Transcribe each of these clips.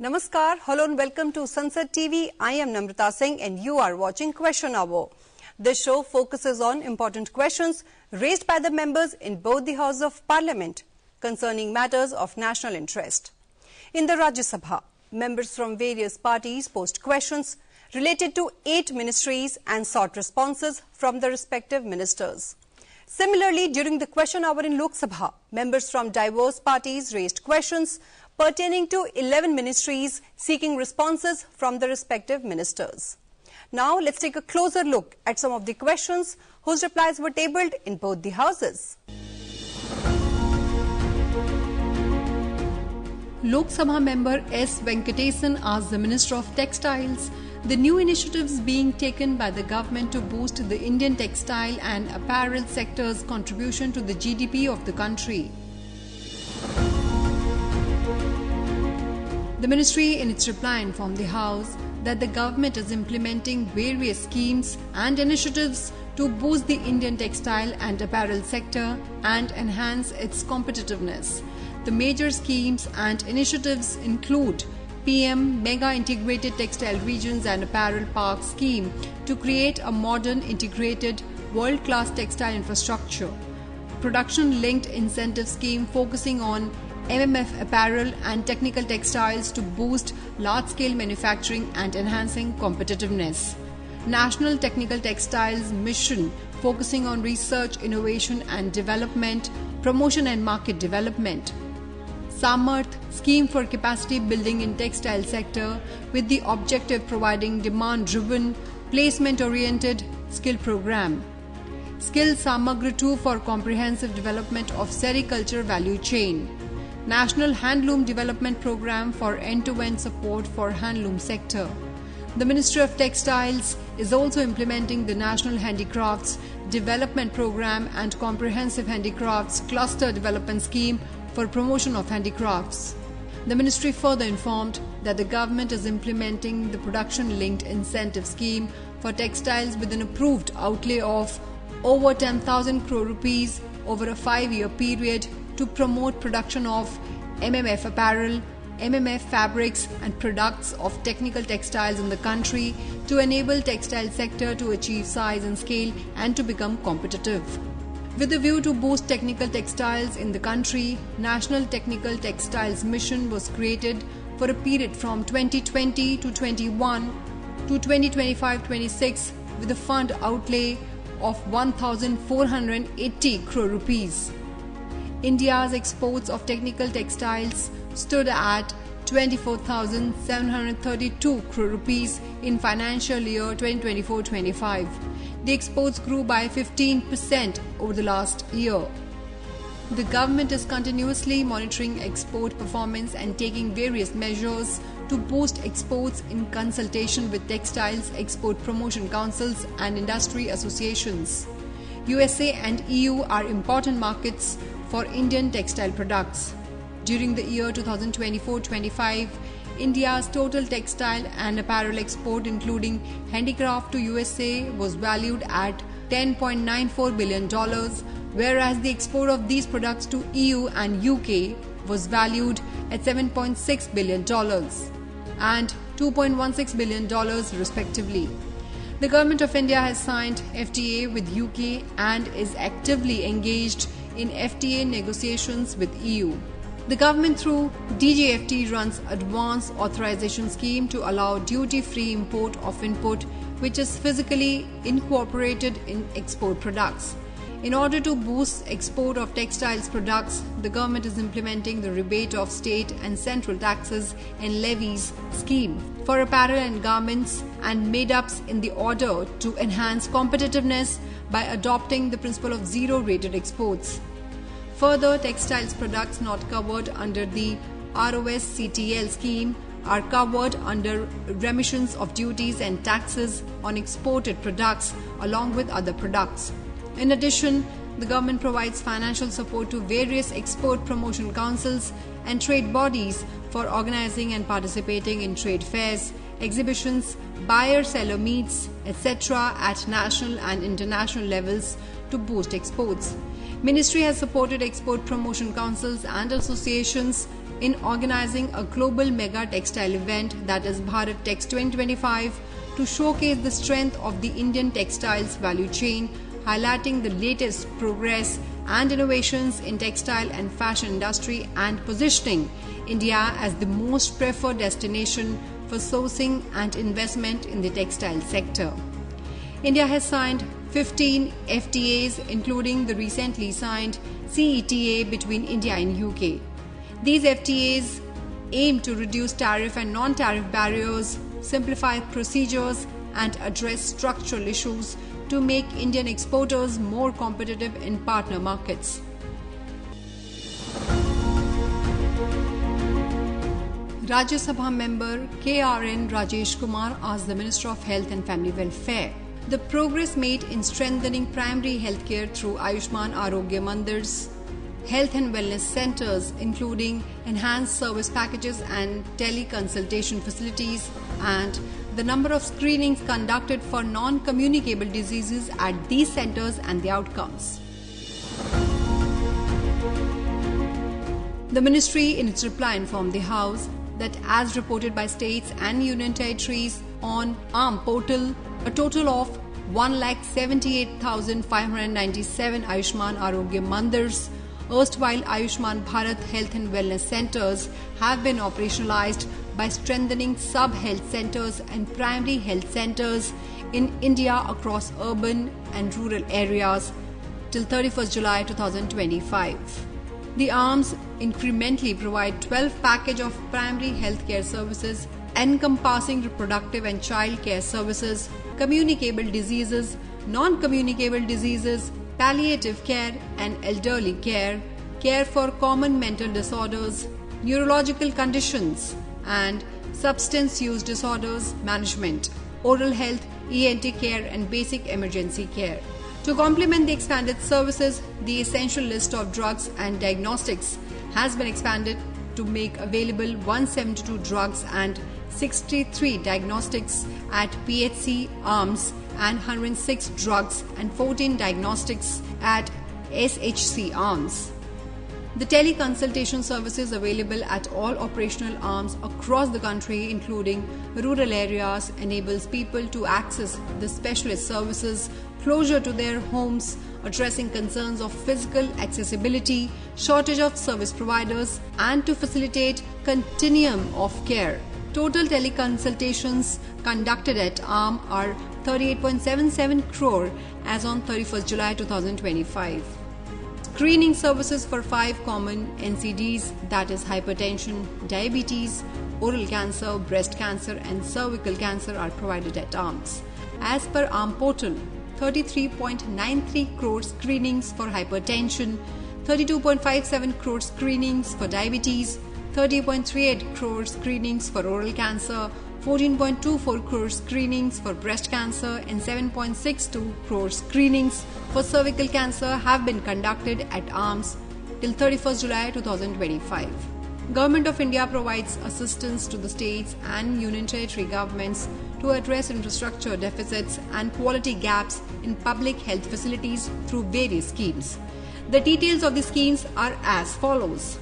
Namaskar, hello and welcome to Sansad TV. I am Namrata Singh and you are watching Question Hour. This show focuses on important questions raised by the members in both the Houses of Parliament concerning matters of national interest. In the Rajya Sabha, members from various parties posed questions related to 8 ministries and sought responses from the respective ministers. Similarly, during the Question Hour in Lok Sabha, members from diverse parties raised questions pertaining to 11 ministries seeking responses from the respective ministers. Now, let's take a closer look at some of the questions whose replies were tabled in both the houses. Lok Sabha member S. Venkatesan asked the Minister of Textiles the new initiatives being taken by the government to boost the Indian textile and apparel sector's contribution to the GDP of the country. The ministry in its reply informed the House that the government is implementing various schemes and initiatives to boost the Indian textile and apparel sector and enhance its competitiveness. The major schemes and initiatives include PM Mega Integrated Textile Regions and Apparel Park Scheme to create a modern, integrated, world-class textile infrastructure, Production-Linked Incentive Scheme focusing on MMF apparel and technical textiles to boost large-scale manufacturing and enhancing competitiveness. National Technical Textiles Mission focusing on research, innovation and development, promotion and market development. Samarth scheme for capacity building in textile sector with the objective providing demand-driven, placement-oriented skill program. Skill Samagra 2 for comprehensive development of sericulture value chain. National Handloom Development Program for end-to-end support for handloom sector. The Ministry of Textiles is also implementing the National Handicrafts Development Program and Comprehensive Handicrafts Cluster Development Scheme for promotion of handicrafts. The ministry further informed that the government is implementing the Production-Linked Incentive Scheme for textiles with an approved outlay of over 10,000 crore rupees over a 5-year period to promote production of MMF apparel, MMF fabrics and products of technical textiles in the country to enable textile sector to achieve size and scale and to become competitive. With a view to boost technical textiles in the country, National Technical Textiles Mission was created for a period from 2020 to 21 to 2025-26 with a fund outlay of 1,480 crore rupees. India's exports of technical textiles stood at 24,732 crore rupees in financial year 2024-25. The exports grew by 15% over the last year. The government is continuously monitoring export performance and taking various measures to boost exports in consultation with textiles export promotion councils and industry associations. USA and EU are important markets for Indian textile products. During the year 2024-25, India's total textile and apparel export including handicraft to USA was valued at $10.94 billion, whereas the export of these products to EU and UK was valued at $7.6 billion and $2.16 billion respectively. The Government of India has signed FTA with UK and is actively engaged in FTA negotiations with EU. The government through DGFT runs Advance Authorization Scheme to allow duty-free import of input which is physically incorporated in export products. In order to boost export of textiles products, the government is implementing the rebate of state and central taxes and levies scheme for apparel and garments and made-ups in the order to enhance competitiveness by adopting the principle of zero-rated exports. Further, textiles products not covered under the ROS-CTL scheme are covered under remissions of duties and taxes on exported products along with other products. In addition, the government provides financial support to various export promotion councils and trade bodies for organizing and participating in trade fairs, exhibitions, buyer-seller meets, etc. at national and international levels to boost exports. Ministry has supported export promotion councils and associations in organizing a global mega textile event, that is Bharat Tex 2025, to showcase the strength of the Indian textiles value chain, highlighting the latest progress and innovations in textile and fashion industry and positioning India as the most preferred destination for sourcing and investment in the textile sector. India has signed 15 FTAs, including the recently signed CETA between India and UK. These FTAs aim to reduce tariff and non-tariff barriers, simplify procedures, and address structural issues to make Indian exporters more competitive in partner markets. Rajya Sabha member KRN Rajesh Kumar asked the Minister of Health and Family Welfare the progress made in strengthening primary healthcare through Ayushman Arogya Mandirs, health and wellness centers, including enhanced service packages and teleconsultation facilities, and the number of screenings conducted for non-communicable diseases at these centers and the outcomes. The ministry, in its reply, informed the House that, as reported by states and union territories on ARM portal, a total of 178,597 Ayushman Arogya Mandirs, erstwhile Ayushman Bharat Health and Wellness Centers, have been operationalized by strengthening sub-health centers and primary health centers in India across urban and rural areas till 31st July 2025. The ARMs incrementally provide 12 package of primary healthcare services encompassing reproductive and child care services, communicable diseases, non-communicable diseases, palliative care and elderly care, care for common mental disorders, neurological conditions, and substance use disorders management, oral health, ENT care, and basic emergency care. To complement the expanded services, the essential list of drugs and diagnostics has been expanded to make available 172 drugs and 63 diagnostics at PHC ARMS and 106 drugs and 14 diagnostics at SHC ARMS. The teleconsultation services available at all operational arms across the country, including rural areas, enables people to access the specialist services closer to their homes, addressing concerns of physical accessibility, shortage of service providers, and to facilitate continuum of care. Total teleconsultations conducted at ARM are 38.77 crore as on 31st July 2025. Screening services for 5 common NCDs, that is hypertension, diabetes, oral cancer, breast cancer and cervical cancer, are provided at ARMS. As per ARM portal, 33.93 crore screenings for hypertension, 32.57 crore screenings for diabetes, 30.38 crore screenings for oral cancer, 14.24 crore screenings for breast cancer and 7.62 crore screenings for cervical cancer have been conducted at ARMS till 31st July 2025. Government of India provides assistance to the states and union territory governments to address infrastructure deficits and quality gaps in public health facilities through various schemes. The details of the schemes are as follows.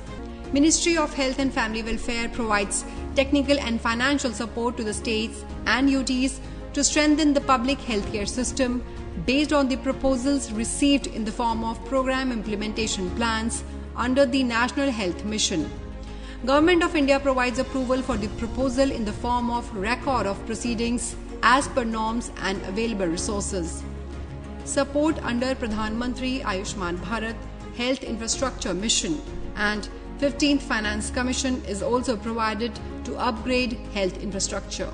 Ministry of Health and Family Welfare provides technical and financial support to the states and UTs to strengthen the public healthcare system based on the proposals received in the form of program implementation plans under the National Health Mission. Government of India provides approval for the proposal in the form of record of proceedings as per norms and available resources. Support under Pradhanmantri Ayushman Bharat Health Infrastructure Mission and 15th Finance Commission is also provided to upgrade health infrastructure.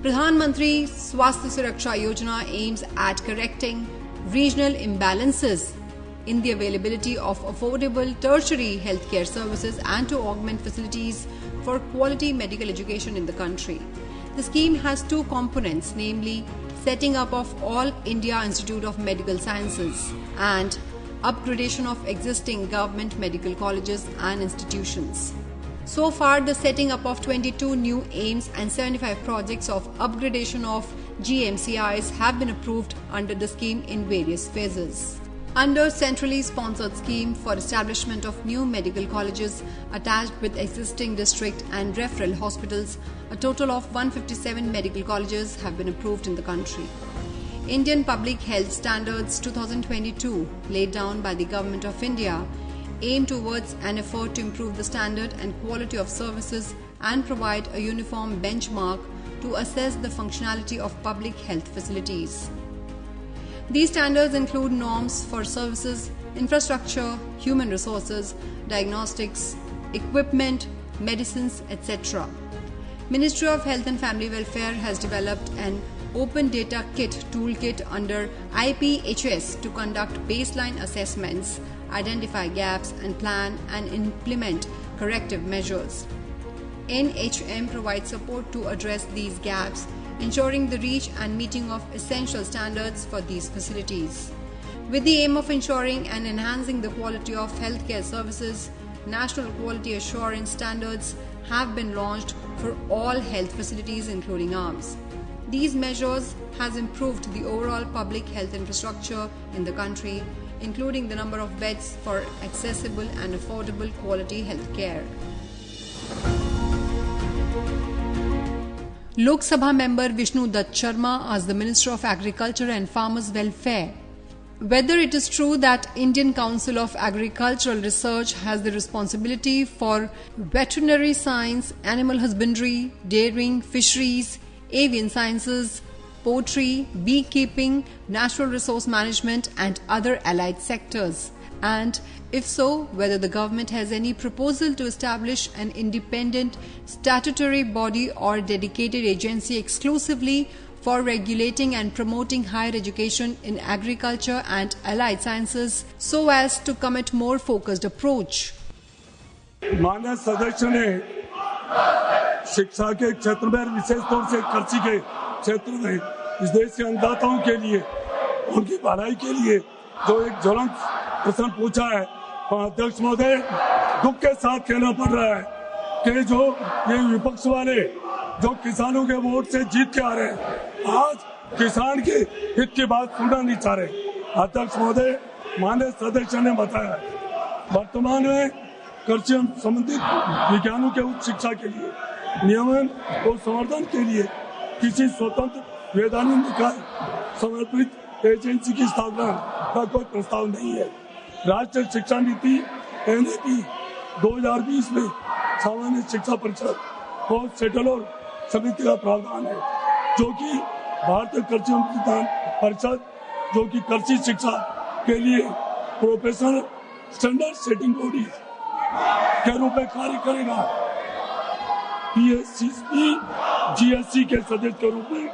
Pradhanmantri Swasthya Suraksha Yojana aims at correcting regional imbalances in the availability of affordable tertiary healthcare services and to augment facilities for quality medical education in the country. The scheme has 2 components, namely setting up of All India Institute of Medical Sciences and upgradation of existing government medical colleges and institutions. So far, the setting up of 22 new aims and 75 projects of upgradation of GMCIs have been approved under the scheme in various phases. Under centrally sponsored scheme for establishment of new medical colleges attached with existing district and referral hospitals, a total of 157 medical colleges have been approved in the country. Indian Public Health Standards 2022, laid down by the Government of India, aim towards an effort to improve the standard and quality of services and provide a uniform benchmark to assess the functionality of public health facilities. These standards include norms for services, infrastructure, human resources, diagnostics, equipment, medicines, etc. Ministry of Health and Family Welfare has developed an Open Data Kit toolkit under IPHS to conduct baseline assessments, identify gaps and plan and implement corrective measures. NHM provides support to address these gaps, ensuring the reach and meeting of essential standards for these facilities. With the aim of ensuring and enhancing the quality of healthcare services, National Quality Assurance Standards have been launched for all health facilities including ARMS. These measures has improved the overall public health infrastructure in the country, including the number of beds for accessible and affordable quality health care. Lok Sabha member Vishnu Dutt Sharma asked the Minister of Agriculture and Farmers Welfare whether it is true that Indian Council of Agricultural Research has the responsibility for veterinary science, animal husbandry, dairying, fisheries, avian sciences, poultry, beekeeping, natural resource management and other allied sectors, and if so, whether the government has any proposal to establish an independent statutory body or dedicated agency exclusively for regulating and promoting higher education in agriculture and allied sciences so as to commit more focused approach. माननीय सदस्य ने शिक्षा के क्षेत्र में विशेष तौर से कृषि के क्षेत्र में इस देश के अन्नदाताओं के लिए उनकी भलाई के लिए जो एक ज्वलंत प्रश्न पूछा है, अध्यक्ष महोदय दुख के साथ कहना पड़ रहा है कि जो ये विपक्ष वाले जो किसानों के वोट से जीत के आ रहे हैं, आज किसान के हित की बात सुनना नहीं चाह रहे। अध्यक्ष महोदय, माननीय सदस्य ने बताया वर्तमान में कृषि संबंधित विज्ञानों के उच्च शिक्षा के लिए नियमन और संवर्धन के लिए किसी स्वतंत्र वैधानिक निकाय समर्पित एजेंसी की स्थापना का कोई प्रस्ताव नहीं है। राष्ट्रीय शिक्षा नीति NEP 2020 में सामान्य शिक्षा परिषद और सेटलर समिति का प्रावधान है, जो कि भारतीय कृषि अनुसंधान परिषद जो कि कृषि शिक्षा के लिए प्रोफेशनल स्टैंडर्ड सेटिंग बॉडी के रूप में कार्य करेगा। PSCP GSC के सदस्य के रूप में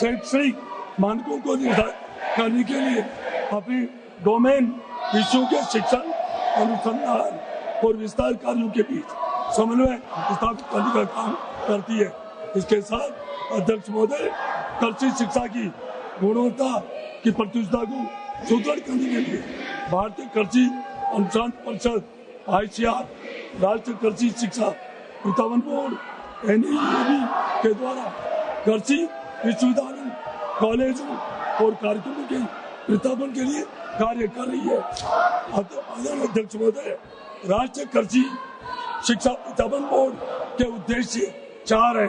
शैक्षणिक मानकों को निर्धारित करने के लिए अपने डोमेन विषयों के शिक्षण, अनुसंधान और विस्तार कार्यों के बीच समन्वय स्थापित करने का काम करती है। इसके साथ अध्यक्ष महोदय कृषि शिक्षा की गुणवत्ता की प्रतिष्ठा को सुदृढ़ करने के लिए भारतीय कृषि अनुसंधान परिषद ICR, राष्ट्रीय कृषि शिक्षा प्रबंधन बोर्ड NEAB के द्वारा कृषि विश्वविद्यालय, कॉलेजों और कार्यक्रमों के प्रतिष्ठापन के लिए कार्य कर रही है। अध्यक्ष महोदय, राष्ट्रीय कृषि शिक्षा प्रतिष्ठापन बोर्ड के उद्देश्य 4 हैं।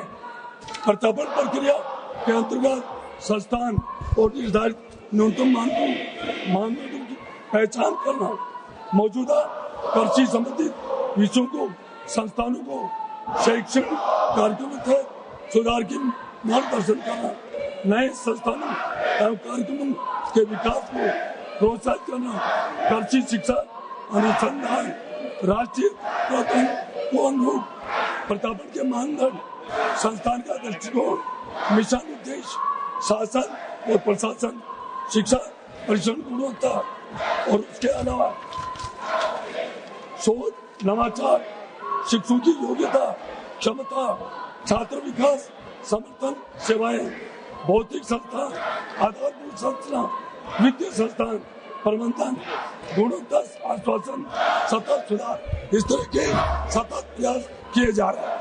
प्रतिष्ठापन प्रक्रिया के अंतर्गत संस्थान और निर्धारित न्यूनतम मानदंडों की पहचान करना, मौजूदा कृषि संबंधित विषयों को संस्थानों को शैक्षणिक कार्यक्रमों के सुधार की मार्गदर्शन करना, नए संस्थानों एवं कार्यक्रमों के विकास को प्रोत्साहित करना, कृषि शिक्षा अनुसंधान राष्ट्रीय प्रथम को अनुरूप प्रतिष्ठापन के मानदंड, संस्थान का दृष्टिकोण, मिशन उद्देश्य, शासन और प्रशासन, शिक्षा परिक्षण गुणवत्ता और उसके अलावा शोध, नवाचार, शिक्षकों की योग्यता, क्षमता, छात्र विकास, समर्थन सेवाएं, भौतिक संस्थान, आधारभूत संस्थान, वित्तीय संस्थान, प्रबंधन, गुणवत्ता आश्वासन, सतत सुधार, इस तरह के सतत प्रयास किए जा रहे हैं।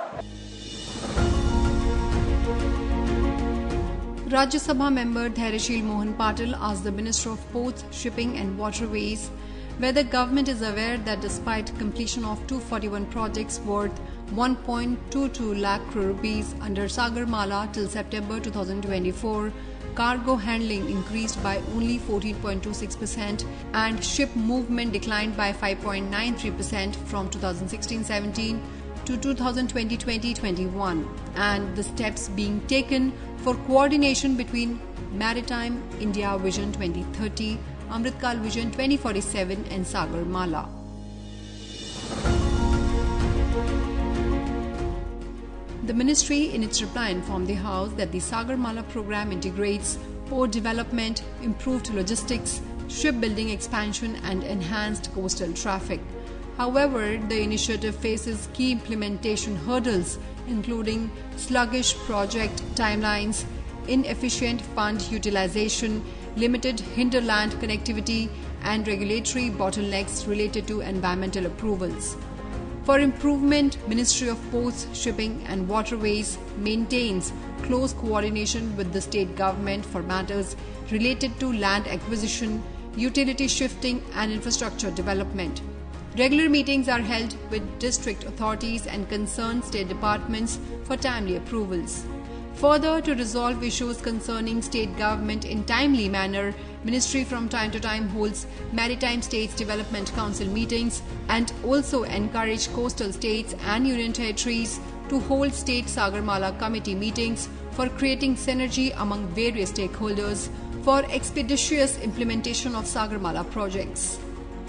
Rajya Sabha member Dhairashil Mohan Patil asked the Minister of Ports, Shipping and Waterways whether government is aware that despite completion of 241 projects worth 1.22 lakh crore rupees under Sagarmala till September 2024, cargo handling increased by only 14.26% and ship movement declined by 5.93% from 2016-17 to 2020-21, and the steps being taken for coordination between Maritime India Vision 2030, Amritkal Vision 2047 and Sagarmala. The ministry in its reply informed the House that the Sagarmala program integrates port development, improved logistics, shipbuilding expansion and enhanced coastal traffic. However, the initiative faces key implementation hurdles including sluggish project timelines, inefficient fund utilization, limited hinterland connectivity and regulatory bottlenecks related to environmental approvals. For improvement, Ministry of Ports, Shipping and Waterways maintains close coordination with the state government for matters related to land acquisition, utility shifting and infrastructure development. Regular meetings are held with district authorities and concerned state departments for timely approvals. Further, to resolve issues concerning state government in timely manner, Ministry from time to time holds Maritime States Development Council meetings and also encourage coastal states and union territories to hold State Sagarmala Committee meetings for creating synergy among various stakeholders for expeditious implementation of Sagarmala projects.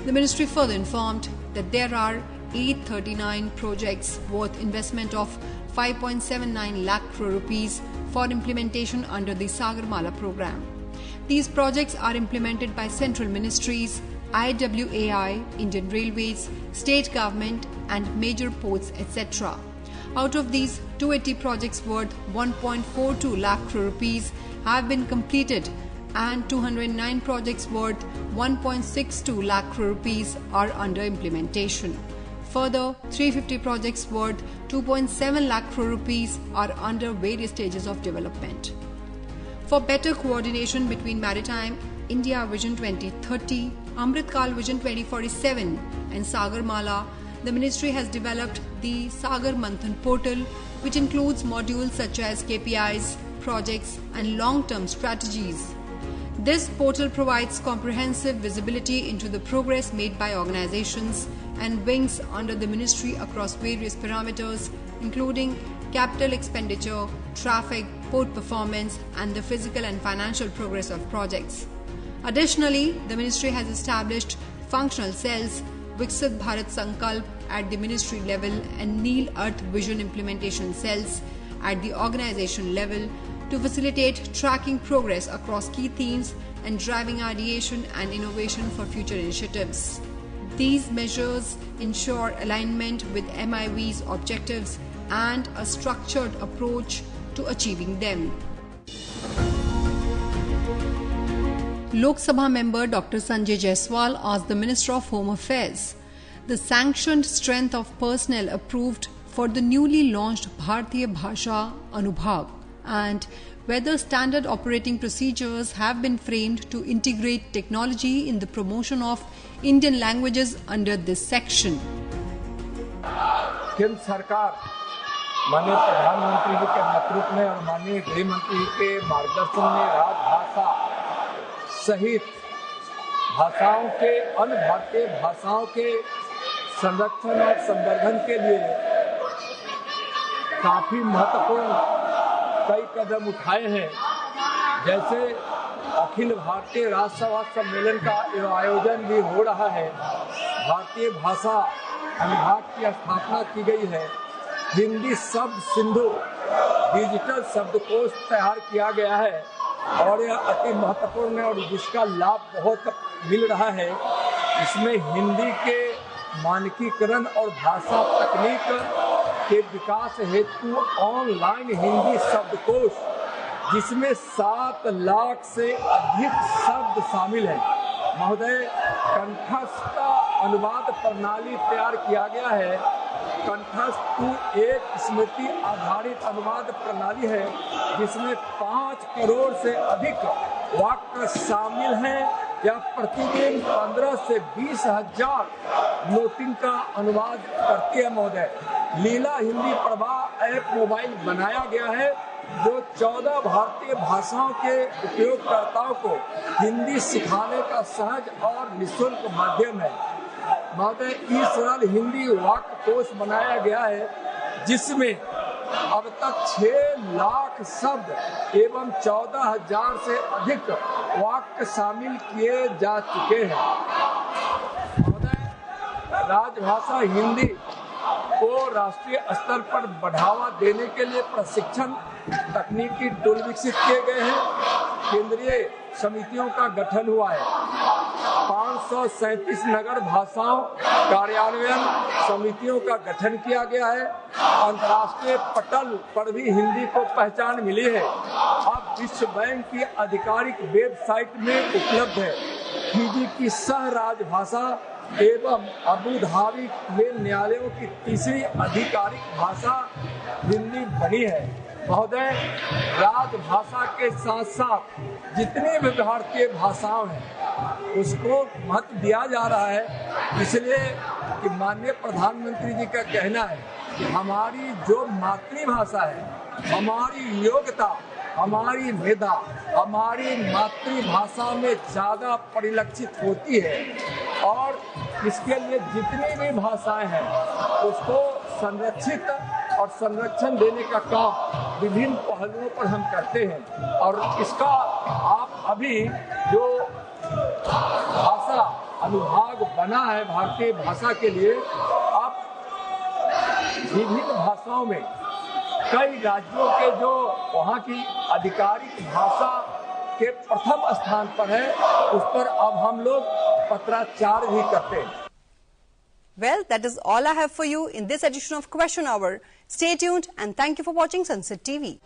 The ministry further informed that there are 839 projects worth investment of 5.79 lakh crore rupees for implementation under the Sagarmala program. These projects are implemented by central ministries, IWAI, Indian Railways, state government and major ports, etc. Out of these, 280 projects worth 1.42 lakh crore rupees have been completed and 209 projects worth 1.62 lakh crore rupees are under implementation. Further, 350 projects worth 2.7 lakh crore rupees are under various stages of development. For better coordination between Maritime India Vision 2030, Amritkal Vision 2047 and Sagarmala, the ministry has developed the Sagar Manthan portal, which includes modules such as KPIs, projects and long-term strategies. This portal provides comprehensive visibility into the progress made by organizations and wings under the ministry across various parameters, including capital expenditure, traffic, port performance, and the physical and financial progress of projects. Additionally, the ministry has established functional cells, Viksit Bharat Sankalp at the ministry level and Neel Earth Vision implementation cells at the organization level to facilitate tracking progress across key themes and driving ideation and innovation for future initiatives. These measures ensure alignment with MIV's objectives and a structured approach to achieving them. Lok Sabha member Dr. Sanjay Jaiswal asked the Minister of Home Affairs the sanctioned strength of personnel approved for the newly launched Bharatiya Bhasha Anubhag and whether standard operating procedures have been framed to integrate technology in the promotion of Indian languages under this section. केंद्र सरकार माननीय प्रधानमंत्री जी के नेतृत्व में और माननीय गृह मंत्री जी के मार्गदर्शन में राजभाषा सहित भाषाओं के अन्य भारतीय भाषाओं के संरक्षण और संवर्धन के लिए काफी महत्वपूर्ण कई कदम उठाए हैं। जैसे अखिल भारतीय राजसभा सम्मेलन का आयोजन भी हो रहा है, भारतीय भाषा अनुभाग की स्थापना की गई है, हिंदी शब्द सिंधु डिजिटल शब्दकोश तैयार किया गया है और यह अति महत्वपूर्ण है और जिसका लाभ बहुत मिल रहा है। इसमें हिंदी के मानकीकरण और भाषा तकनीक के विकास हेतु ऑनलाइन हिंदी शब्दकोश जिसमें 7 लाख से अधिक शब्द शामिल हैं। महोदय, कंठस्थ अनुवाद प्रणाली तैयार किया गया है कंठस्थ एक स्मृति आधारित अनुवाद प्रणाली है जिसमें 5 करोड़ से अधिक वाक्य शामिल हैं। यह प्रतिदिन 15 से 20 हजार नोटिंग का अनुवाद करती है महोदय। लीला हिंदी प्रभा ऐप मोबाइल बनाया गया है जो 14 भारतीय भाषाओं के उपयोगकर्ताओं को हिंदी सिखाने का सहज और निःशुल्क माध्यम है। महोदय, ई सरल हिंदी वाक्य कोश बनाया गया है जिसमें अब तक 6 लाख शब्द एवं 14,000 से अधिक वाक्य शामिल किए जा चुके हैं। महोदय, राजभाषा हिंदी को राष्ट्रीय स्तर पर बढ़ावा देने के लिए प्रशिक्षण तकनीकी टूल विकसित किए गए हैं। केंद्रीय समितियों का गठन हुआ है। 537 नगर भाषाओं कार्यान्वयन समितियों का गठन किया गया है। अंतर्राष्ट्रीय पटल पर भी हिंदी को पहचान मिली है। अब विश्व बैंक की आधिकारिक वेबसाइट में उपलब्ध है। फिजी की सह राजभाषा एवं अबू धाबी में न्यायालयों की तीसरी आधिकारिक भाषा हिंदी बनी है। महोदय, राजभाषा के साथ साथ जितनी भी भारतीय भाषाएं हैं उसको महत्व दिया जा रहा है, इसलिए कि माननीय प्रधानमंत्री जी का कहना है कि हमारी जो मातृभाषा है, हमारी योग्यता, हमारी मेधा हमारी मातृभाषा में ज़्यादा परिलक्षित होती है और इसके लिए जितनी भी भाषाएं हैं उसको संरक्षित और संरक्षण देने का काम विभिन्न पहलुओं पर हम करते हैं। और इसका आप अभी जो भाषा अनुभाग बना है भारतीय भाषा के लिए, अब विभिन्न भाषाओं में कई राज्यों के जो वहाँ की आधिकारिक भाषा के प्रथम स्थान पर है उस पर अब हम लोग पत्राचार भी करते हैं। Well, that is all I have for you in this edition of Question Hour. Stay tuned and thank you for watching Sansad TV.